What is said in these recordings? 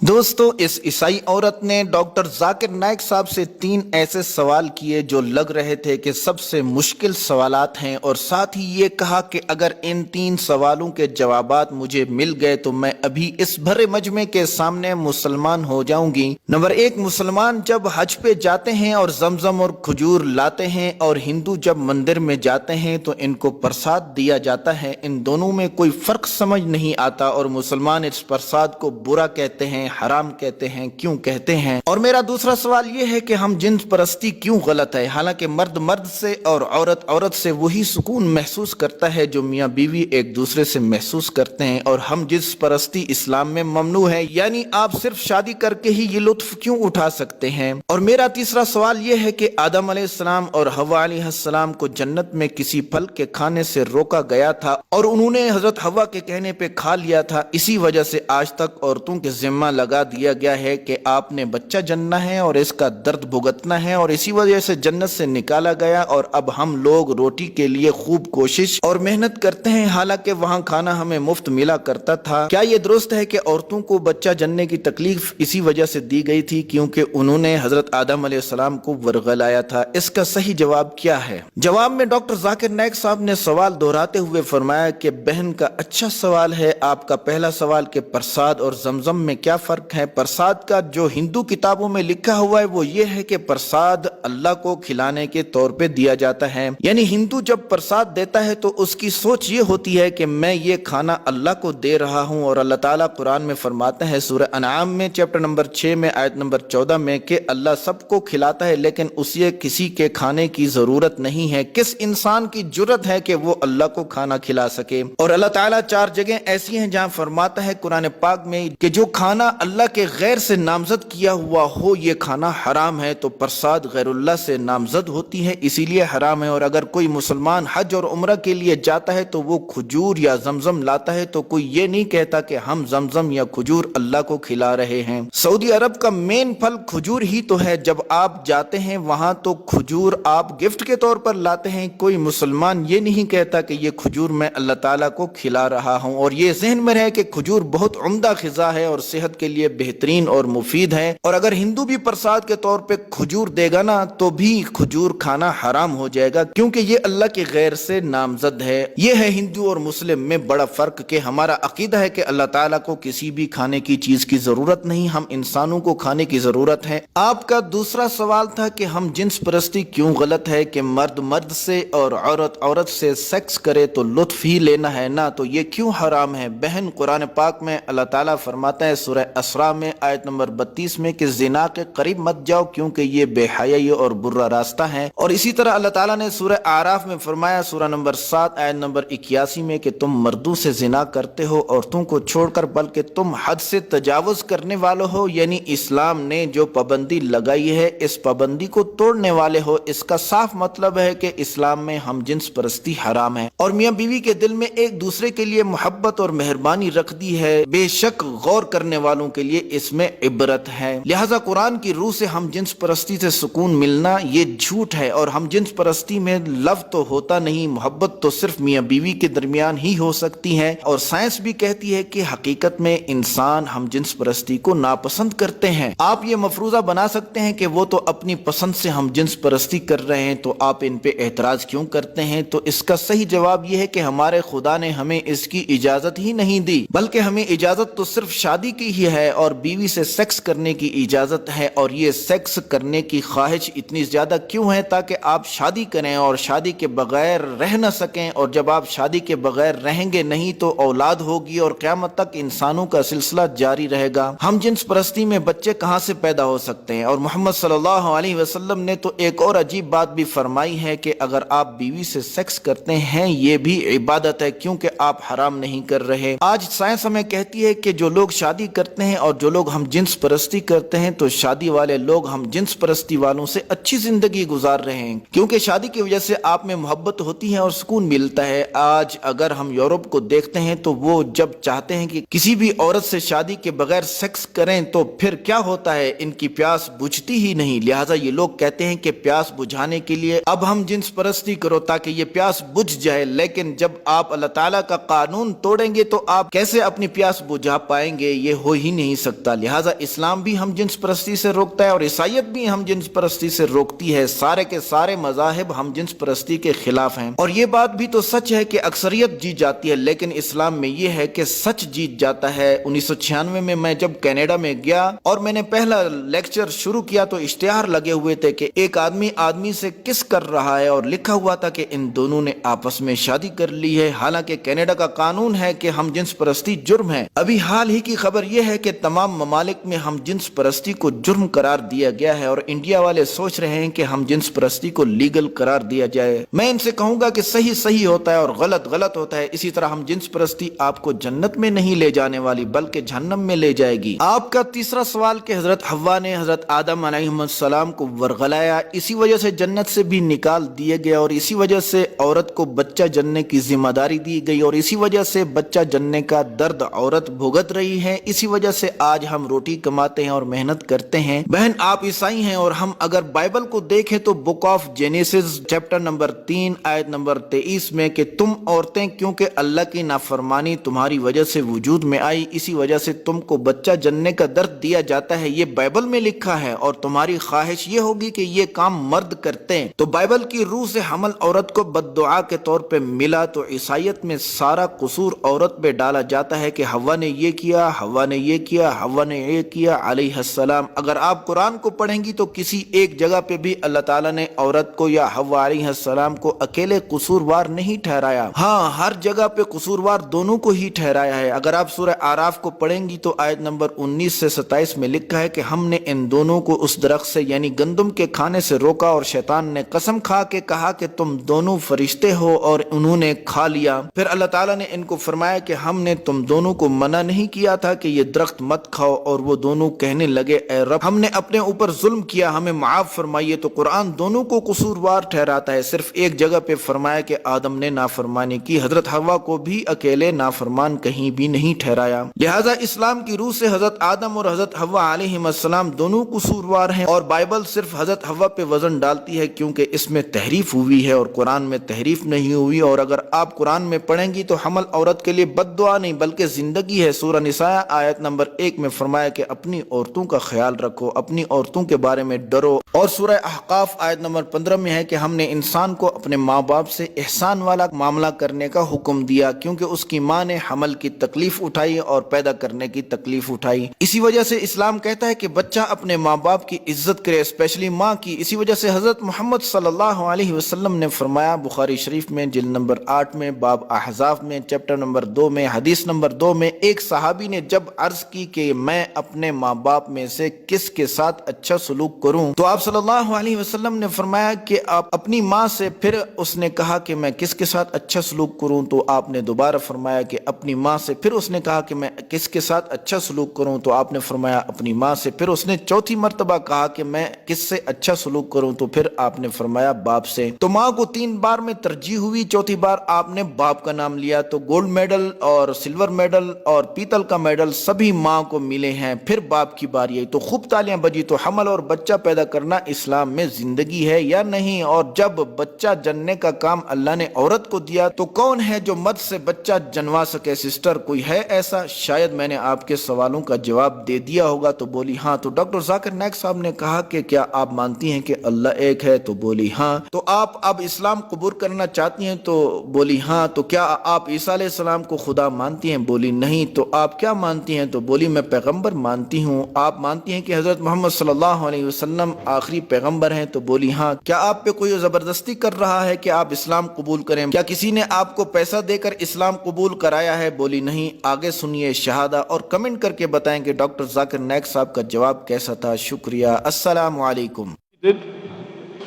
दोस्तों, इस ईसाई औरत ने डॉक्टर जाकिर नाइक साहब से 3 ऐसे सवाल किए जो लग रहे थे कि सबसे मुश्किल सवालात हैं, और साथ ही ये कहा कि अगर इन 3 सवालों के जवाबात मुझे मिल गए तो मैं अभी इस भरे मजमे के सामने मुसलमान हो जाऊंगी। नंबर 1, मुसलमान जब हज पे जाते हैं और जमजम और खजूर लाते हैं, और हिंदू जब मंदिर में जाते हैं तो इनको प्रसाद दिया जाता है। इन दोनों में कोई फर्क समझ नहीं आता, और मुसलमान इस प्रसाद को बुरा कहते हैं, हराम कहते हैं। क्यों कहते हैं? और मेरा दूसरा सवाल यह है कि हम जिन्स परस्ती क्यों गलत है? हालांकि मर्द मर्द से और औरत औरत से वही सुकून महसूस करता है जो मियाँ बीवी एक दूसरे से महसूस करते हैं, और हम जिन्स परस्ती इस्लाम में ममनू है, यानी आप सिर्फ शादी करके ही ये लुत्फ क्यों उठा सकते हैं? और मेरा तीसरा सवाल यह है कि आदम अलैहिस्सलाम और हव्वा अलैहिस्सलाम को जन्नत में किसी फल के खाने से रोका गया था और उन्होंने हजरत हव्वा के कहने पे खा लिया था। इसी वजह से आज तक औरतों के जिम्मा लगा दिया गया है कि आपने बच्चा जन्ना है और इसका दर्द भुगतना है, और इसी वजह से जन्नत से निकाला गया। और अब हम लोग रोटी के लिए खूब कोशिश और मेहनत करते हैं, हालांकि वहां खाना हमें मुफ्त मिला करता था। क्या ये दुरुस्त है कि औरतों को बच्चा जनने की तकलीफ इसी वजह से दी गई थी क्योंकि उन्होंने हजरत आदम अलैहिस्सलाम को वर्गलाया था? इसका सही जवाब क्या है? जवाब में डॉक्टर जाकिर नाइक साहब ने सवाल दोहराते हुए फरमाया कि बहन का अच्छा सवाल है आपका पहला सवाल कि प्रसाद और जमजम में क्या फर्क है। प्रसाद का जो हिंदू किताबों में लिखा हुआ है वो ये है कि प्रसाद अल्लाह को खिलाने के तौर पे दिया जाता है, यानी हिंदू जब प्रसाद देता है तो उसकी सोच ये होती है कि मैं ये खाना अल्लाह को दे रहा हूँ। और अल्लाह ताला कुरान में फरमाता है सूरह अनआम में चैप्टर नंबर 6 में आयत नंबर 14 में कि अल्लाह सबको खिलाता है लेकिन उसे किसी के खाने की जरूरत नहीं है। किस इंसान की जुर्रत है कि वो अल्लाह को खाना खिला सके? और अल्लाह ताला 4 जगह ऐसी हैं जहाँ फरमाता है कुरान पाक में कि जो खाना अल्लाह के गैर से नामजद किया हुआ हो ये खाना हराम है। तो प्रसाद गैरुल्लाह से नामजद होती है इसीलिए हराम है। और अगर कोई मुसलमान हज और उम्रा के लिए जाता है तो वो खजूर या जमजम लाता है तो कोई ये नहीं कहता कि हम जमजम या खजूर अल्लाह को खिला रहे हैं। सऊदी अरब का मेन फल खजूर ही तो है। जब आप जाते हैं वहां तो खजूर आप गिफ्ट के तौर पर लाते हैं। कोई मुसलमान ये नहीं कहता कि ये खजूर मैं अल्लाह ताला को खिला रहा हूं। और ये जहन में रहे कि खजूर बहुत उम्दा ग़िज़ा है और सेहत के लिए बेहतरीन और मुफीद है। और अगर हिंदू भी प्रसाद के तौर पे खजूर देगा ना तो भी खजूर खाना हराम हो जाएगा क्योंकि ये अल्लाह के गैर से नामजद है। ये है हिंदू और मुस्लिम में बड़ा फर्क कि हमारा अकीदा है कि अल्लाह ताला को किसी भी खाने की चीज की जरूरत नहीं, हम इंसानों को खाने की जरूरत है। आपका दूसरा सवाल था कि हम जिन्स परस्ती क्यों गलत है कि मर्द मर्द से और औरत औरत से सेक्स करे तो लुत्फ ही लेना है ना, तो ये क्यों हराम है? बहन, कुरान पाक में अल्लाह ताला फरमाता है सूरह असरा में आयत नंबर 32 में कि जिना के करीब मत जाओ क्योंकि ये बेहयाई और बुरा रास्ता है। और इसी तरह अल्लाह ताला ने सूरह आराफ में फरमाया सूरह नंबर 7 आयत नंबर 81 में कि तुम मर्दों से जिना करते हो औरतों को छोड़कर, बल्कि तुम हद से तजावुज करने वाले हो, यानी इस्लाम ने जो पाबंदी लगाई है इस पाबंदी को तोड़ने वाले हो। इसका साफ मतलब है कि इस्लाम में हम जिन्स परस्ती हराम है और मियाँ बीवी के दिल में एक दूसरे के लिए मोहब्बत और मेहरबानी रख दी है। बेशक गौर करने वालों के लिए इसमें इबरत है। लिहाजा कुरान की रूह से हम जिन्स परस्ती से सुकून मिलना ये झूठ है। और हम जिन्स परस्ती में लव तो होता नहीं, मोहब्बत तो सिर्फ मियाँ बीवी के दरमियान ही हो सकती है। और साइंस भी कहती है कि हकीकत में इंसान हम जिन्स परस्ती को नापसंद करते हैं। आप ये मफरूजा बना सकते हैं कि वो तो अपनी पसंद से हम जिन्स परस्ती कर रहे हैं तो आप इन पे एतराज क्यों करते हैं? तो इसका सही जवाब यह है कि हमारे खुदा ने हमें इसकी इजाजत ही नहीं दी, बल्कि हमें इजाजत तो सिर्फ शादी की ही है और बीवी से सेक्स करने की इजाजत है। और ये सेक्स करने की ख्वाहिश इतनी ज्यादा क्यों है? ताकि आप शादी करें और शादी के बगैर रह न सकें, और जब आप शादी के बगैर रहेंगे नहीं तो औलाद होगी और क़यामत तक इंसानों का सिलसिला जारी रहेगा। हम जिन्स परस्ती में बच्चे कहाँ से पैदा हो सकते हैं? और मोहम्मद सल्लल्लाहु अलैहि वसल्लम ने तो एक और अजीब बात भी फरमाई है कि अगर आप बीवी से सेक्स करते हैं ये भी इबादत है क्योंकि आप हराम नहीं कर रहे। आज साइंस हमें कहती है कि जो लोग शादी करते हैं और जो लोग हम जिन्स परस्ती करते हैं तो शादी वाले लोग हम जिन्स परस्ती वालों से अच्छी जिंदगी गुजार रहे हैं क्योंकि शादी की वजह से आप में मोहब्बत होती है और सुकून मिलता है। आज अगर हम यूरोप को देखते हैं तो वो जब चाहते हैं कि किसी भी औरत से शादी के बगैर सेक्स करें तो फिर क्या होता है, इनकी प्यास बुझती ही नहीं। लिहाजा ये लोग कहते हैं कि प्यास बुझाने के लिए अब हम जिन्स परस्ती करो ताकि ये प्यास बुझ जाए। लेकिन जब आप अल्लाह ताला का कानून तोड़ेंगे तो आप कैसे अपनी प्यास बुझा पाएंगे? ये हो ही ہی نہیں سکتا. لہٰذا اسلام بھی ہم جنس پرستی سے روکتا ہے اور عیسائیت بھی ہم جنس پرستی سے روکتی ہے. سارے کے سارے مذاہب ہم جنس پرستی کے خلاف ہیں. اور یہ بات بھی تو سچ ہے کہ اکثریت جیت جاتی ہے، لیکن اسلام میں یہ ہے کہ سچ جیت جاتا ہے. 1996 میں جب کینیڈا میں گیا اور میں نے پہلا لیکچر شروع کیا تو اشتہار لگے ہوئے تھے کہ ایک آدمی سے کس کر رہا ہے، اور لکھا ہوا تھا کہ ان دونوں نے آپس میں شادی کر لی ہے. حالانکہ کینیڈا کا قانون ہے کہ ہم جنس پرستی جرم ہے. ابھی حال ہی کی خبر یہ ہے کہ تمام ممالک میں ہم جنس پرستی کو جرم قرار دیا گیا ہے، اور انڈیا والے سوچ رہے ہیں کہ ہم جنس پرستی کو لیگل قرار دیا جائے. میں ان سے کہوں گا کہ صحیح صحیح ہوتا ہے اور غلط غلط ہوتا ہے. اسی طرح ہم جنس پرستی آپ کو جنت میں نہیں لے جانے والی بلکہ جہنم میں لے جائے گی. آپ کا تیسرا سوال کہ حضرت حوا نے حضرت آدم علیہ السلام کو ورغلایا، اسی وجہ سے جنت سے بھی نکال دیے گئے، اور اسی وجہ سے عورت کو بچہ جننے کی ذمہ داری دی گئی، اور اسی وجہ سے بچہ جننے کا درد عورت بھگت رہی ہے. اسی وجہ سے آج ہم روٹی کماتے ہیں اور محنت کرتے ہیں. بہن آپ عیسائی ہیں، اور ہم اگر بائبل کو دیکھیں تو book of Genesis chapter number 3 آیت نمبر 23 میں کہ تم عورتیں کیونکہ اللہ کی نافرمانی تمہاری وجہ سے وجود میں آئی، اسی وجہ سے تم کو بچہ جننے کا درد دیا جاتا ہے. یہ بائبل میں لکھا ہے، اور تمہاری خواہش یہ ہوگی کہ یہ کام مرد کرتے ہیں. تو بائبل کی روح سے حمل عورت کو بد دعا کے طور پہ ملا. تو عیسائیت میں سارا قصور عورت پہ ڈالا جاتا ہے کہ حوا نے یہ کیا، حوا نے یہ کیا، حوا نے یہ کیا علیہ السلام. اگر آپ قرآن کو پڑھیں گی تو کسی ایک جگہ پہ بھی اللہ تعالیٰ نے عورت کو یا حوا علیہ السلام کو اکیلے قصوروار نہیں ٹھہرایا. ہاں، ہر جگہ پہ قصوروار دونوں کو ہی ٹھہرایا ہے. اگر آپ سورہ اعراف کو پڑھیں گی تو آیت نمبر 19 سے 27 میں لکھا ہے کہ ہم نے ان دونوں کو اس درخت سے یعنی گندم کے کھانے سے روکا، اور شیطان نے قسم کھا کے کہا کہ تم دونوں فرشتے ہو، اور انہوں نے کھا لیا. پھر اللہ تعالیٰ نے ان کو فرمایا کہ ہم نے تم دونوں کو منع نہیں کیا تھا کہ یہ درخت مت کھاؤ، اور وہ دونوں کہنے لگے اے رب ہم نے اپنے اوپر ظلم کیا، ہمیں معاف فرمائیے. تو قرآن دونوں کو قصوروار ٹھہراتا ہے. صرف ایک جگہ پہ فرمایا کہ آدم نے نافرمانی کی، حضرت حوا کو بھی اکیلے نافرمان کہیں بھی نہیں ٹھہرایا. لہٰذا اسلام کی روح سے حضرت آدم اور حضرت حوا علیہ السلام دونوں قصوروار ہیں، اور بائبل صرف حضرت حوا پہ وزن ڈالتی ہے کیونکہ اس میں تحریف ہوئی ہے اور قرآن میں تحریف نہیں ہوئی. اور اگر آپ قرآن میں پڑھیں گی تو حمل عورت کے لیے بد دعا نہیں بلکہ زندگی ہے. سورہ نساء آیت نمبر 1 میں فرمایا کہ اپنی عورتوں کا خیال رکھو، اپنی عورتوں کے بارے میں ڈرو. اور سورہ احقاف آیت نمبر 15 میں ہے کہ ہم نے انسان کو اپنے ماں باپ سے احسان والا معاملہ کرنے کا حکم دیا کیونکہ اس کی ماں نے حمل کی تکلیف اٹھائی اور پیدا کرنے کی تکلیف اٹھائی. اسی وجہ سے اسلام کہتا ہے کہ بچہ اپنے ماں باپ کی عزت کرے، اسپیشلی ماں کی. اسی وجہ سے حضرت محمد صلی اللہ علیہ وسلم نے فرمایا بخاری شریف میں جلد نمبر 8 میں باب احزاب میں چیپٹر نمبر 2 میں حدیث نمبر 2 میں، ایک صحابی نے جب عرض کی کہ میں اپنے ماں باپ میں سے کس کے ساتھ اچھا سلوک کروں تو آپ صلی اللہ علیہ وسلم نے فرمایا کہ آپ اپنی ماں سے. پھر اس نے کہا کہ میں کس کے ساتھ اچھا سلوک کروں تو آپ نے دوبارہ فرمایا کہ اپنی ماں سے. پھر اس نے کہا کہ میں کس کے ساتھ اچھا سلوک کروں تو آپ نے فرمایا اپنی ماں سے. پھر اس نے چوتھی مرتبہ کہا کہ میں کس سے اچھا سلوک کروں تو پھر آپ نے فرمایا باپ سے. تو ماں کو 3 بار میں ترجیح ہوئی، چوتھی بار آپ نے باپ کا نام لیا. تو گولڈ میڈل اور سلور میڈل اور پیتل کا میڈل سبھی ماں کو ملے ہیں. پھر باپ کی باری آئی تو خوب تالیاں بجی. تو حمل اور بچہ پیدا کرنا اسلام میں زندگی ہے یا نہیں؟ اور جب بچہ جننے کا کام اللہ نے عورت کو دیا تو کون ہے جو مرد سے بچہ جنوا سکے؟ سسٹر کوئی ہے ایسا؟ شاید میں نے آپ کے سوالوں کا جواب دے دیا ہوگا. تو بولی ہاں. تو ڈاکٹر ذاکر نائک صاحب نے کہا کہ کیا آپ مانتی ہیں کہ اللہ ایک ہے؟ تو بولی ہاں. تو آپ اب اسلام قبول کرنا چاہتی ہیں؟ تو بولی ہاں. تو کیا آپ عیسیٰ علیہ السلام کو خدا مانتی ہیں؟ بولی نہیں. تو آپ کیا مانتی ہیں؟ تو بولی میں پیغمبر مانتی ہوں. آپ مانتی ہیں کہ حضرت محمد صلی اللہ علیہ وسلم آخری پیغمبر ہیں؟ تو بولی ہاں. کیا آپ پہ کوئی زبردستی کر رہا ہے کہ آپ اسلام قبول کریں؟ کیا کسی نے آپ کو پیسہ دے کر اسلام قبول کرایا ہے؟ بولی نہیں. آگے سنیے شہادہ اور کمنٹ کر کے بتائیں کہ ڈاکٹر ذاکر نائک صاحب کا جواب کیسا تھا. شکریہ. السلام علیکم.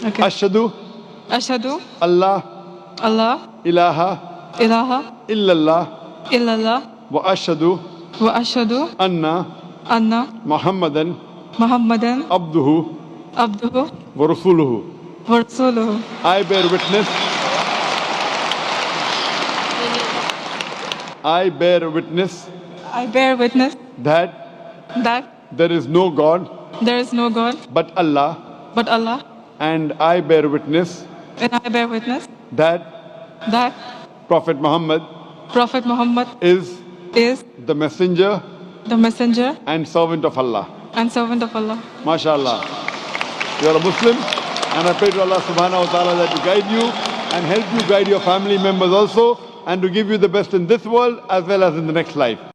اشہدو اللہ الہ الا اللہ واشہدو ان محمدن عبدہ ورسولہ. I bear witness that there is no God but Allah, and I bear witness that Prophet Muhammad is the messenger the messenger and servant of Allah. and servant of Allah. MashaAllah. You are a Muslim, and I pray to Allah subhanahu wa ta'ala that to guide you and help you guide your family members also, and to give you the best in this world as well as in the next life.